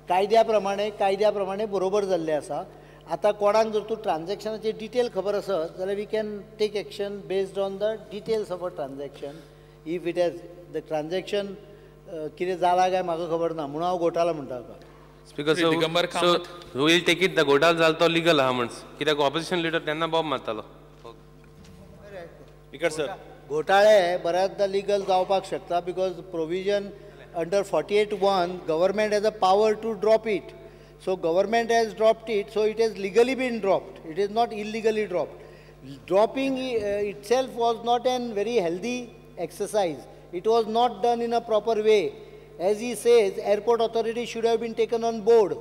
कायद्या प्रमाणे बरोबर जाल्लें आसा. आतां कोणाक जर तूं ट्रान्झॅक्शनाचे डिटेल खबर आसत जाल्यार we can take action based on the details of a transaction. If it has the transaction कितें जालां काय म्हाका खबर ना, म्हणून हांव घोटाळा म्हणटा. Speaker, so who will take it? The घोटाळा जालो तो legal आहा म्हणस, कित्याक ऑपोजिशन लिडर तेन्ना बॉम्ब मारतालो. Speaker sir. घोटाळे बऱ्याचदा लिगल जावपाक शकता because provision under 48(1) government has a power to drop it. So government has dropped it, so it has legally been dropped. It is not illegally dropped. Dropping itself was not a very healthy exercise. It was not done in a proper way. As he says, airport authority should have been taken on board.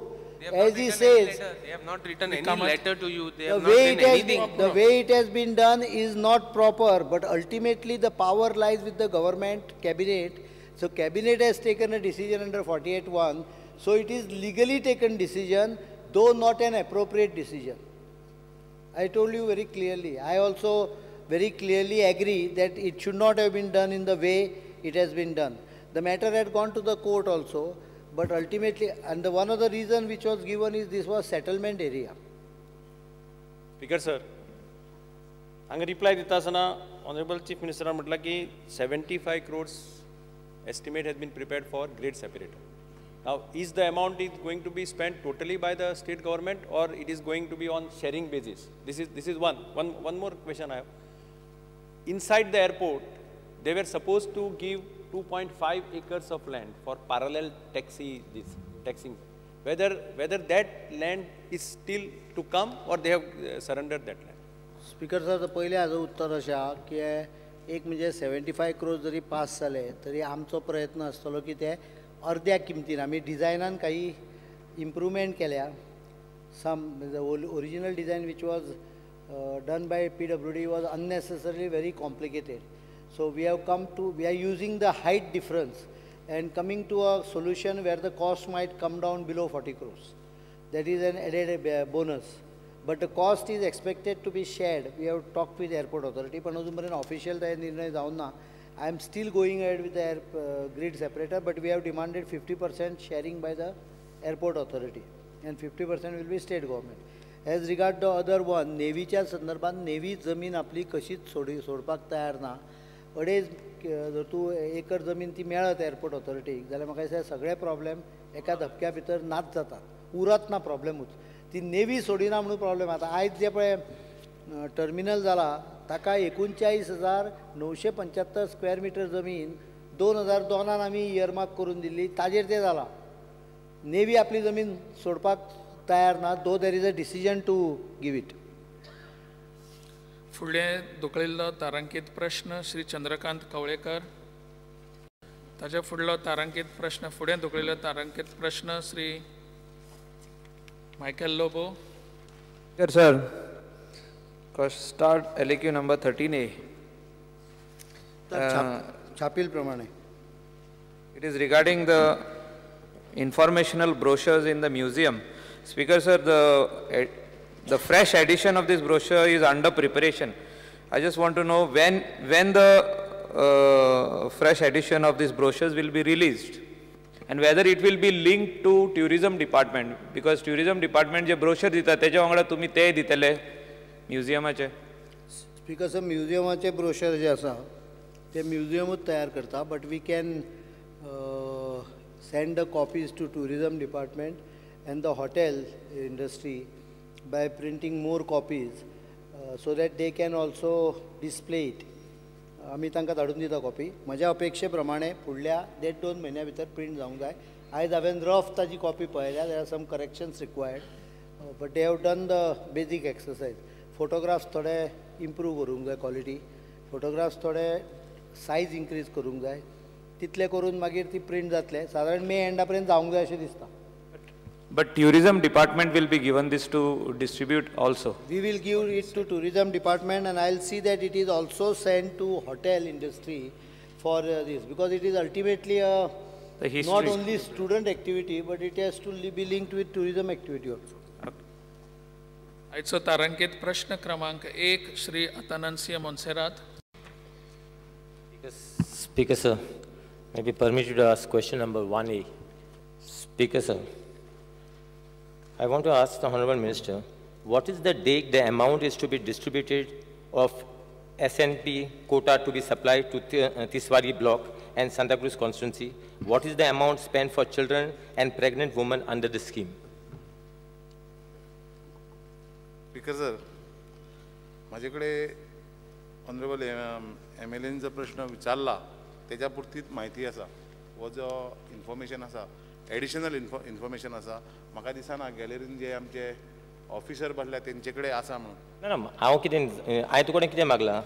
As he says, they have not written any letter to you. They have the not way done anything. The way it has been done is not proper. But ultimately, the power lies with the government cabinet. So cabinet has taken a decision under 48(1). So it is legally taken decision, though not an appropriate decision. I told you very clearly. I also very clearly agree that it should not have been done in the way it has been done. The matter had gone to the court also, but ultimately, and the one of the reason which was given is this was settlement area. Speaker sir, हांगा reply दिता आसतना Honorable Chief Minister म्हटला की 75 crores estimate has been prepared for grade separator. Now, is the amount going to be spent totally by the state government, or it is going to be on sharing basis? This is one more question I have. Inside the airport, they were supposed to give 2.5 acres of land for parallel taxing. Whether that land is still to come, or they have surrendered that land? Speaker sir, the पहिले हाजो उत्तर अशें आहा की एक म्हणजे 75 crores जरी pass जाले तरी आमचो प्रयत्न आसतलो की ते अर्ध्या किमतीन आमी डिझायनान काही इम्प्रूवमेंट केल्या. Some the original design which was done by PWD was unnecessarily very complicated. So we are using the height difference and coming to a solution where the cost might come down below 40 crores. That is an added bonus. But the cost is expected to be shared. We have talked with airport authority, पण अजूनपर्यंत official निर्णय जाऊन ना. I am still going ahead with the grid separator, but we have demanded 50% sharing by the airport authority, and 50% will be state government. As regard the other one, नेव्हीच्या संदर्भात navy जमीन आपली कशीच सोडपाक तयार ना. अडेज जर तूं एकर जमीन ती मेळत एअरपोर्ट ऑथॉरिटीक जाल्यार म्हाका दिसता सगळे प्रॉब्लेम एका धपक्या भितर नाच जातात, उरत ना प्रॉब्लेमूच. ती नेव्ही सोडिना म्हणून प्रॉब्लेम. आतां आयज जे पळय टर्मिनल जाला ताका 39,975 स्क्वेअर मीटर जमीन 2002 आमी इयरमार्क करून दिल्ली, ताजेर ते जाला. नेव्ही आपली जमीन सोडपाक तयार ना, though there is a decision to give it. फुडलें धुकळिल्लो तारांकीत प्रश्न श्री चंद्रकांत कवळेकर. ताचे फुडलो तारांकीत प्रश्न फुडें धुकळिल्लो तारांकीत प्रश्न Shri Michael Lobo. Sir, start LAQ number 13A. छापील प्रमाणे. It is regarding the informational brochures in the museum. Speaker sir, the fresh edition of this brochure is under preparation. I just want to know when the fresh edition of these brochures will be released, and whether it will be linked to tourism department, because tourism department जे brochure दिता तेच्या वांगडा तुम्ही ते दितले म्युझियमाचे. Speaker sir, म्युझियमाचे brochure जे आसा ते म्युझियमूच तयार करता, but we can send the copies to tourism department and the hotel industry by printing more copies so that they can also display it. आमी तांकां धाडून दिता कॉपी. म्हज्या अपेक्षे प्रमाणे फुडल्या 1.5-2 म्हयन्या भितर प्रिंट जावंक जाय. आयज हांवें रफ ताजी कॉपी पळयल्या. There are some corrections required, but they have done the basic exercise. Photographs थोडे इम्प्रूव करूंक जाय, क्वॉलिटी फोटोग्राफ्स थोडे सायज इन्क्रीज करूंक जाय. तितले करून मागीर ती प्रिंट जातले. साधारण मे एंडा पर्यंत जावंक जाय अशें दिसता. But tourism department will be given this to distribute also. We will give it to tourism department, and I'll see that it is also sent to hotel industry for this, because it is ultimately a not only student activity, but it has to be linked with tourism activity also. आयचो तारांकीत प्रश्न क्रमांक 1 Shri Atanasio Monserrate. Speaker sir, may be permitted to ask question number 1A. Speaker sir, I want to ask the Honorable Minister, what is the date the amount is to be distributed of SNP quota to be supplied to Tiswari block and Santa Cruz constituency? What is the amount spent for children and pregnant women under the scheme? Speaker sir, माझ्याकडे honourable MLAन जो प्रश्न विचारला त्याच्या पुरतीच माहिती आसा. हो जो information आसा, एडिशनल इन्फॉर्मेशन आसा, म्हाका दिसना गॅलरीन जे आमचे ऑफिसर बसल्या तेंचे कडेन आसा म्हणून. ना हांव कितें हांवें तुका कितें मागलां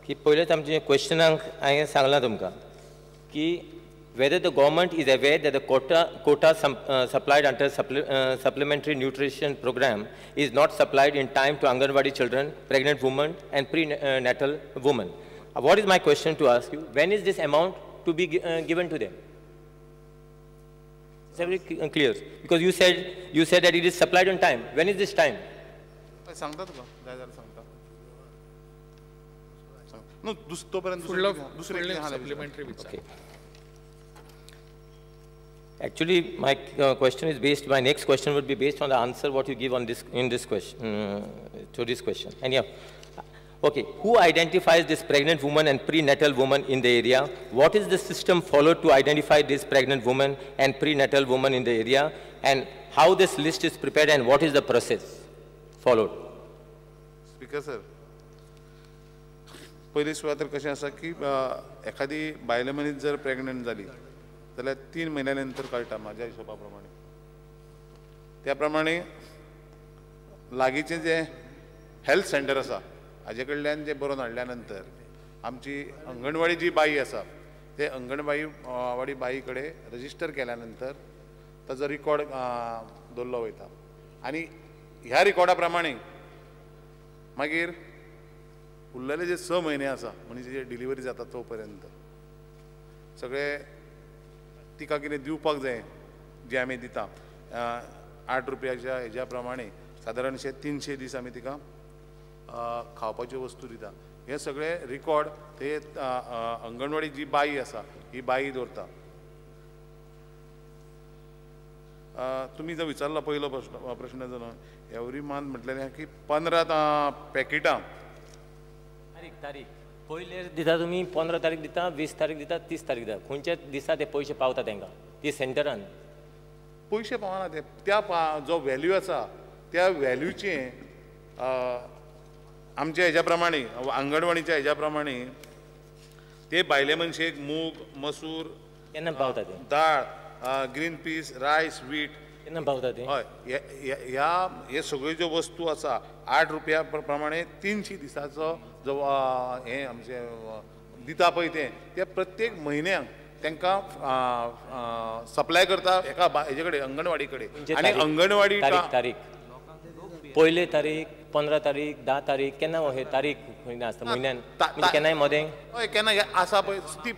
की पयलेच आमचे क्वेश्चनाक हांवें सांगलां तुमकां की whether the government is aware that the quota supplied under supplementary nutrition program is not supplied in time to Anganwadi children, pregnant women and prenatal women. What is my question to ask you? When is this amount to be given to them? It's very clear. Because you said that it is supplied on time. When is this time? सांगता तुका जाय जाल्यार सांगता. No तोपर्यंत दुसरे supplementary विचार. Okay. Actually, my question is based. My next question would be based on the answer what you give on this in this question to this question. And yeah, okay. Who identifies this pregnant woman and prenatal woman in the area? What is the system followed to identify this pregnant woman and prenatal woman in the area? And how this list is prepared and what is the process followed? Speaker sir, पहिली सुवात तर कशें आसा की एखादी बायल मनीस जर प्रेग्नंट जाली जाल्यार 3 महिन्यानंतर कळटा माझ्या हिशोबाप्रमाणे. त्या प्रमाणे लागींचे जे हेल्थ सेंटर आसा हाजे कडल्यान जे बरोवन हाडल्या नंतर आमची अंगणवाडी जी बाई आसा ते अंगणवाडी बाई कडेन रजिस्टर केल्या नंतर ताजो रिकॉर्ड दवरलो वयता आनी ह्या रिकॉर्डा प्रमाणे मागीर उरलेले जे 6 महिने आसा म्हणजे जे डिलिव्हरी जाता तो पर्यंत सगळे तिका कितें दिवपाक जाय जे आमी दिता 8 रुपयाच्या हेज्या प्रमाणे सादारणशे 300 दीस आमी तिका खावपाच्यो वस्तू दिता. हे सगळे रिकॉर्ड ते अंगणवाडी जी बाई आसा ही बाई दवरता. तुम्ही जो विचारला पहिलो प्रश्न जो एवरी मंथ म्हटलेलें की 15 पॅकेटां तारीख पयले दिता तुम्ही 15 तारीख दिता, 20 तारीख दिता, 30 तारीख दिता. खंयच्या दिसा ते पयशे पावता तांकां ती सेंटरान? पयशे पावना ते त्या जो व्हॅल्यू आसा त्या व्हॅल्यूचे आमच्या हेज्या प्रमाणे अंगणवाडीच्या हेज्या प्रमाणे ते बायले मनशेक मूग, मसूर, केन्ना पावता ते दाळ, ग्रीन पीस, रायस, वीट केन्ना पावता ते? हय हे सगळ्यो ज्यो वस्तू आसा 8 रुपया प्रमाणे 300 दिसाचो जो हे आमचे दिता पळय ते प्रत्येक म्हयन्याक तांकां सप्लाय करता एका हेजे कडेन अंगणवाडी कडेन. आनी अंगणवाडी तारीख पयले तारीख, 15 तारीख, 10 तारीख केन्ना हे तारीख खंय आसता म्हयन्यान म्हणजे केन्नाय मदें? हय केन्ना आसा पळय ती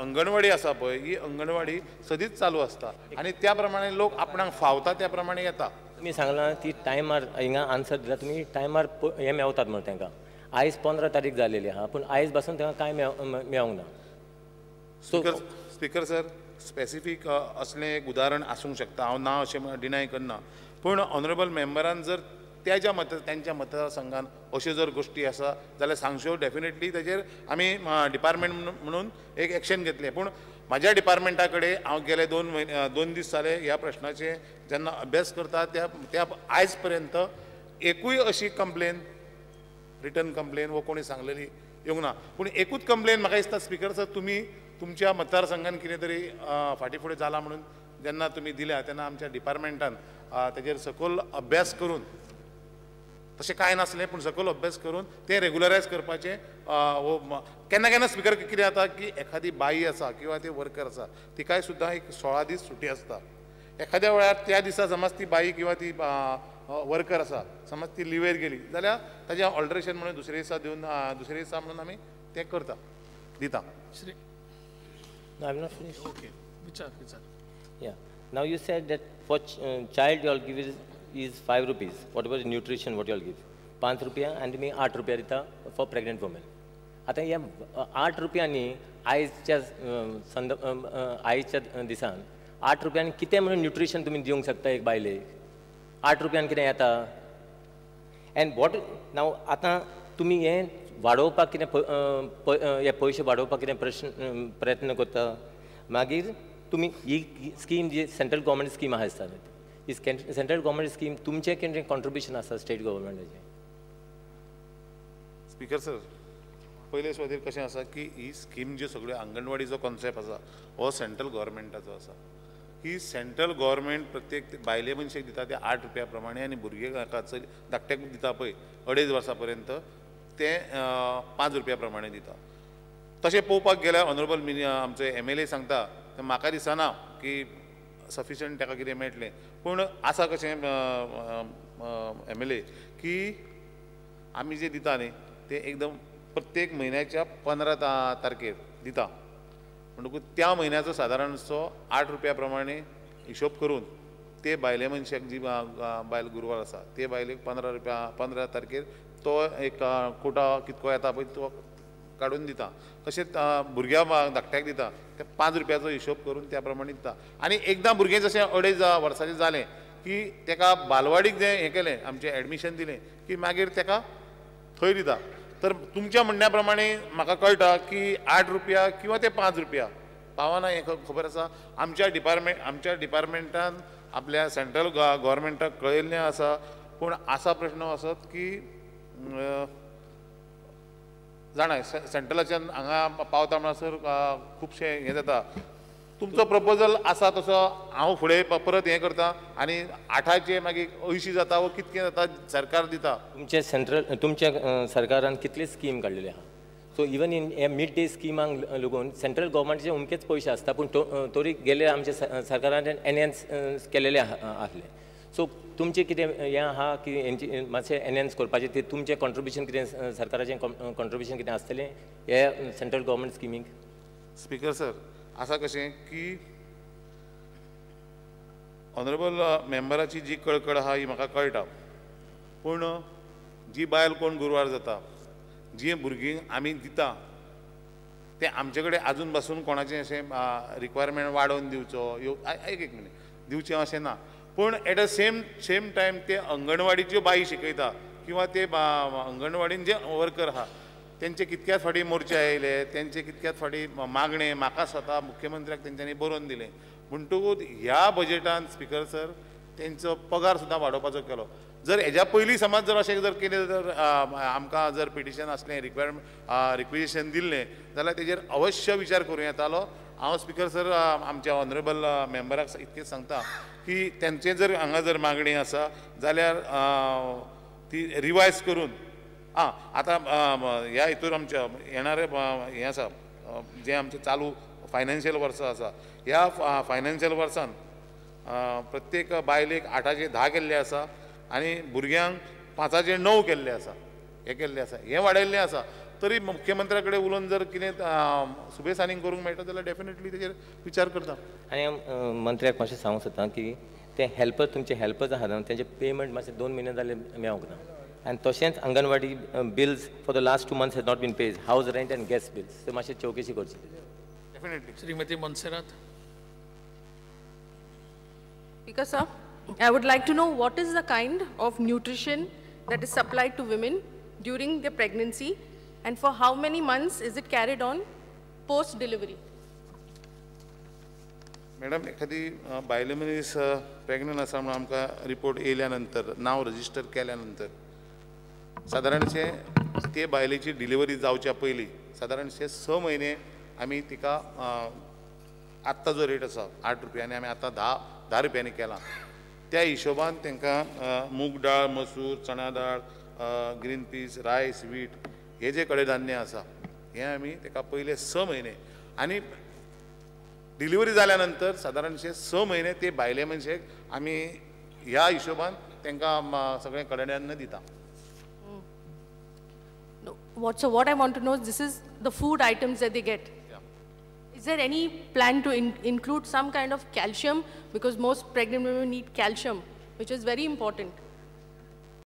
अंगणवाडी आसा पळय ही अंगणवाडी सदींच चालू आसता आनी त्या प्रमाणे लोक आपणाक फावता त्या प्रमाणे येता. तुमी सांगलां ती टायमार हिंगा आन्सर दिला तुमी टायमार हे मेवतात म्हणून तांकां. आयज 15 तारीख जालेली आहा पूण आयज पासून तांकां कांय मेळोंक ना. स्पीकर सर स्पेसिफीक असलें एक उदाहरण आसूंक शकता. हांव ना अशें डिनाय करना पूण ऑनरेबल मेंबरान जर त्यांच्या मतदारसंघान अश्यो जर गोष्टी आसा जाल्यार सांगच्यो डेफिनेटली ताजेर आमी डिपार्टमेंट म्हणून एक एक्शन घेतलें. पूण म्हाज्या डिपार्टमेंटा कडेन हांव गेले 2 दीस जाले ह्या प्रश्नाचे जेन्ना अभ्यास करता त्या आयज पर्यंत एकूय अशी कंप्लेन रिटर्न कंप्लेन वो कोणी सांगलेली येवंक ना. पूण एकूच कंप्लेन म्हाका दिसता स्पीकर सर तुमी तुमच्या मतदारसंघान कितें तरी फाटीं फुडें जाला म्हणून जेन्ना तुमी दिल्या तेन्ना आमच्या डिपार्टमेंटान ताजेर सखोल अभ्यास करून तशें कांय नासलें पूण सकयल अभ्यास करून ते रेगुलरायज करपाचें केन्ना केन्ना स्पीकर कितें जाता की एखादी बाई आसा किंवा ते वर्कर आसा तिकाय सुद्दां एक 16 दीस सुटी आसता. एखाद्या वेळार त्या दिसा समज ती बाई किंवा ती वर्कर आसा समज ती लिवेर गेली जाल्यार ताजें ऑल्टरेशन म्हणून दुसरे दिसा दिवन दुसरे दिसा म्हणून आमी तें करता दिता. श्री ओके विचार Yeah. Now you said that for child you all give is 5 rupees. Whatever is nutrition, what you all give, 5 रुपया and me 8 रुपया दिता for pregnant women. आता या 8 रुपयांनी आयच्या दिसान 8 रुपयांनी कितें म्हणून न्यूट्रिशन तुम्ही दिवंक शकता एक बायलेक? 8 रुपयान कितें येता एंड वॉट नाव आतां तुमी हें वाडोवपाक कितें हे पयशे वाडोवपाक कितें प्रयत्न करता मागीर तुमी ही स्कीम जी सेंट्रल गव्हर्मेंट स्कीम आसा ही सेंट्रल गव्हर्मेंट स्कीम तुमचें कितें कॉन्ट्रिब्युशन आसा स्टेट गव्हर्मेंटाचें स्पीकर सर पयले सुवातेर कशें आसा की ही स्कीम ज्यो सगळ्यो अंगणवाडीचो कॉन्सेप्ट आसा हो सेंट्रल गव्हर्मेंटाचो आसा ही सेंट्रल गव्हर्मेंट प्रत्येक बायले मनशेक दिता ते 8 रुपया प्रमाणे आनी भुरगे धाकट्याक दिता पळय 2.5 वर्सां पर्यंत ते 5 रुपया प्रमाणे दिता तशें पळोवपाक गेल्यार ऑनरेबल आमचे MLA सांगता ते म्हाका दिसना की सफिशियंट ताका कितें मेळटलें पूण आसा कशें MLA की आमी जे दिता न्ही ते एकदम प्रत्येक म्हयन्याच्या 15 तारखेर दिता म्हणटकूच त्या म्हयन्याचो सादारणसो 8 रुपया प्रमाणे हिशोब करून ते बायले मनशाक जी बायल गुरवार आसा ते बायलेक 15 तारखेर तो एक कोटा कितको येता पळय तो काडून दिता तशेंच भुरग्या धाकट्याक दिता ते 5 रुपयाचो हिशोब करून त्या प्रमाणे दिता आनी एकदां भुरगें जशें 2.5 वर्साचें जालें की ताका बालवाडीक जें हें केलें आमचें एडमिशन दिलें की मागीर ताका थंय दिता तर तुमच्या म्हणण्या प्रमाणे म्हाका कळटा की 8 रुपया किंवा ते 5 रुपया पावना हें खबर आसा आमच्या डिपार्टमेंटान आपल्या सेंट्रल गव्हर्मेंटाक कळयल्लें आसा पूण आसा प्रश्न असोच की जाणाय सेंट्रलाच्यान हांगा पावता म्हणसर खुबशे हें जाता तुमचो प्रपोजल आसा तसो हांव फुडें परत हें करता आनी 8चे मागीर 80 जाता वो कितकें जाता सरकार दिता तुमच्या सरकारान कितले स्कीम काडलेले आहा सो इवन इन हे मिड डे स्किमांक लागून सेंट्रल गव्हर्मेंटचे उमकेच पयशे आसता पूण तरी गेले आमच्या सरकारान एनहेन्स केलेले आसले सो तुमचें कितें हें आहा की हेंची मातशें एनहेन्स करपाचें ते तुमचें कॉन्ट्रिब्युशन कितें सरकाराचें कॉन्ट्रिब्युशन कितें आसतलें हे सेंट्रल गव्हर्मेंट स्किमीक स्पीकर सर आसा कशें की ऑनरेबल मेंबराची जी कळकळ आहा ही म्हाका कळटा पूण जी बायल कोण गुरवार जाता जी भुरगीं आमी दिता ते आमचे कडेन आजून पासून कोणाचें अशें रिक्वायरमेंट वाडोवन दिवचो एक मिनीट दिवचें अशें ना पूण एट द सेम टायम ते अंगणवाडीच्यो बाई शिकयता किंवा ते अंगणवाडीन जे वर्कर आहा तेंचे कितक्याच फाटी मोर्चे आयले तेंचे कितक्याच फाटी मागणे म्हाका स्वता मुख्यमंत्र्याक तेंच्यांनी बरोवन दिले म्हणटकूच ह्या बजेटान स्पीकर सर तेंचो पगार सुद्दां वाडोवपाचो केलो जर हेज्या पयलीं समज जर अशें जर केलें जर आमकां जर पिटिशन असलें रिक्विजिशन दिल्लें जाल्यार तेजेर अवश्य विचार करूं येतालो हांव स्पीकर सर आमच्या ऑनरेबल मेंबराक इतकें सांगता की तेंचे जर हांगा जर मागणी आसा जाल्यार ती रिवायज करून आतां ह्या हितूर आमच्या येणारे हें आसा जें आमचें चालू फायनान्शियल वर्स आसा ह्या फायनान्शियल वर्सान प्रत्येक बायलेक 8चे 10 केल्ले आसा आनी भुरग्यांक 5चे 9 केल्ले आसा हें वाडयल्लें आसा तरी मुख्यमंत्र्या कडेन उलोवन जर कितें सुबेसानींग करूंक मेळटा जाल्यार डेफिनेटली तेजेर विचार करता आनी मंत्र्याक मातशें सांगूंक सोदता की ते हेल्पर तुमचे हेल्पर्स आहात तेंचे पेमेंट मातशें 2 म्हयने जाले मेळोंक ना आनी तशेंच anganwadi bills for the last 2 months has not been paid house rent and gas bills ते मातशें चवकशी करची definitely Shrimati Monserrate Speaker sir, I would like to know what is the kind of nutrition that is supplied to women during their pregnancy and for how many months is it carried on post delivery? Madam एखादी बायल मनीस pregnant आसा म्हणून आमकां report येयल्या नंतर नांव register केल्या नंतर सादारणशे ते बायलेची डिलिव्हरी जावच्या पयलीं सादारणशे 6 म्हयने आमी तिका आत्ता जो रेट आसा 8 रुपयांनी आमी आतां 10 रुपयांनी केला त्या हिशोबान तांकां मूग दाळ मसूर चणा दाळ ग्रीन पीस रायस वीट हे जे कडधान्य आसा हे आमी ताका पयले 6 म्हयने आनी डिलिव्हरी जाल्या नंतर सादारणशे 6 म्हयने ते बायले मनशेक आमी ह्या हिशोबान तांकां सगळें कडधान्य दिता So what I want to know is this is the food items that they get. Is there any plan to include some kind of calcium because most pregnant women need calcium which is very important.